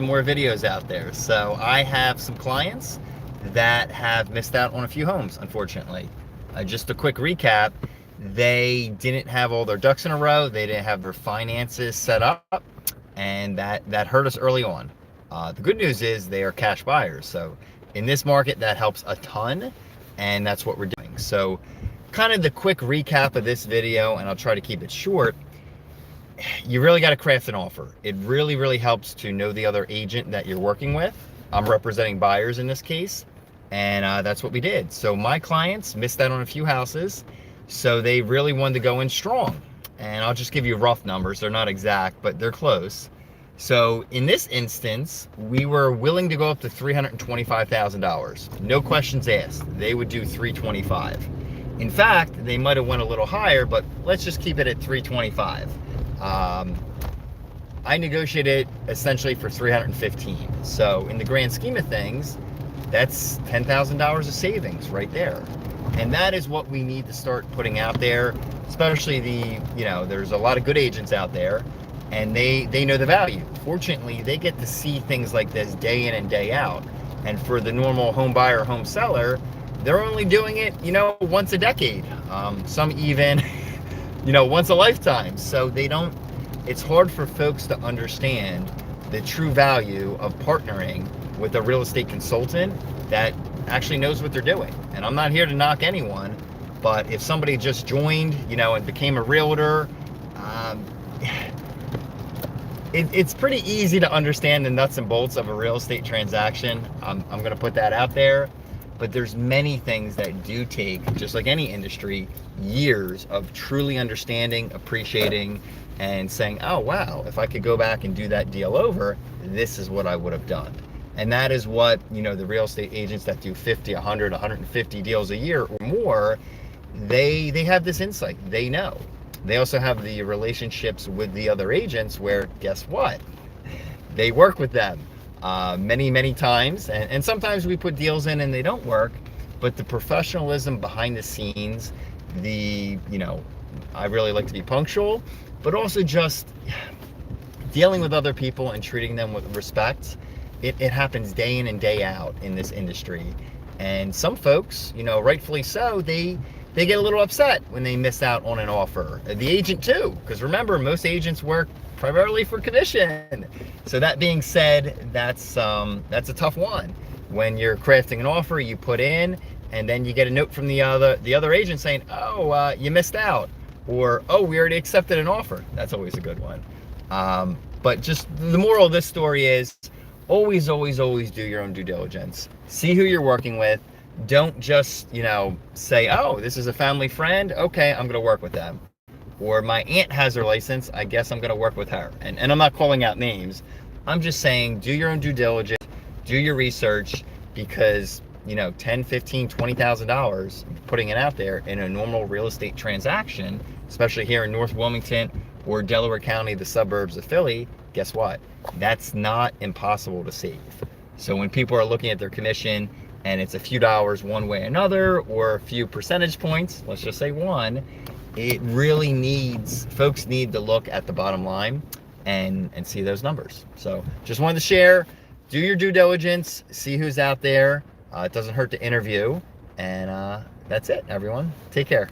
more videos out there. So I have some clients that have missed out on a few homes, unfortunately. Just a quick recap, they didn't have all their ducks in a row, they didn't have their finances set up, and that hurt us early on. The good news is they are cash buyers, so in this market that helps a ton, and that's what we're doing. So kind of the quick recap of this video, and I'll try to keep it short. You really got to craft an offer. It really helps to know the other agent that you're working with. I'm representing buyers in this case, and that's what we did. So my clients missed out on a few houses, so they really wanted to go in strong. And I'll just give you rough numbers. They're not exact, but they're close. So in this instance, we were willing to go up to $325,000. No questions asked. They would do $325,000. In fact, they might have went a little higher, but let's just keep it at $325,000. I negotiated essentially for $315,000. So in the grand scheme of things, that's $10,000 of savings right there. And that is what we need to start putting out there, especially there's a lot of good agents out there, and they know the value. Fortunately, they get to see things like this day in and day out. And for the normal home buyer, home seller, they're only doing it, once a decade. Some even, once a lifetime. So it's hard for folks to understand the true value of partnering with a real estate consultant that actually knows what they're doing. And I'm not here to knock anyone, but if somebody just joined, and became a realtor, it's pretty easy to understand the nuts and bolts of a real estate transaction. I'm going to put that out there. But there's many things that do take, just like any industry, years of truly understanding, appreciating, and saying, oh wow, if I could go back and do that deal over, this is what I would have done. And that is what, the real estate agents that do 50, 100, 150 deals a year or more, they have this insight. They know. They also have the relationships with the other agents where, guess what? They work with them. Many times, and sometimes we put deals in and they don't work, but the professionalism behind the scenes, I really like to be punctual, but also just dealing with other people and treating them with respect. It happens day in and day out in this industry, and some folks, rightfully so, they get a little upset when they miss out on an offer. The agent too, because remember, most agents work primarily for commission. So that being said, that's a tough one. When you're crafting an offer, you put in, and then you get a note from the other agent saying, oh, you missed out, or oh, we already accepted an offer. That's always a good one. But just the moral of this story is always do your own due diligence. See who you're working with. Don't just say, oh, this is a family friend, okay, I'm gonna work with them. Or my aunt has her license, I guess I'm going to work with her. And I'm not calling out names. I'm just saying, do your own due diligence, do your research, because, $10, $15, $20,000 putting it out there in a normal real estate transaction, especially here in North Wilmington or Delaware County, the suburbs of Philly, guess what? That's not impossible to save. So when people are looking at their commission and it's a few dollars one way or another, or a few percentage points, let's just say one, it really folks need to look at the bottom line and see those numbers. So just wanted to share, do your due diligence, see who's out there. It doesn't hurt to interview, and that's it, everyone. Take care.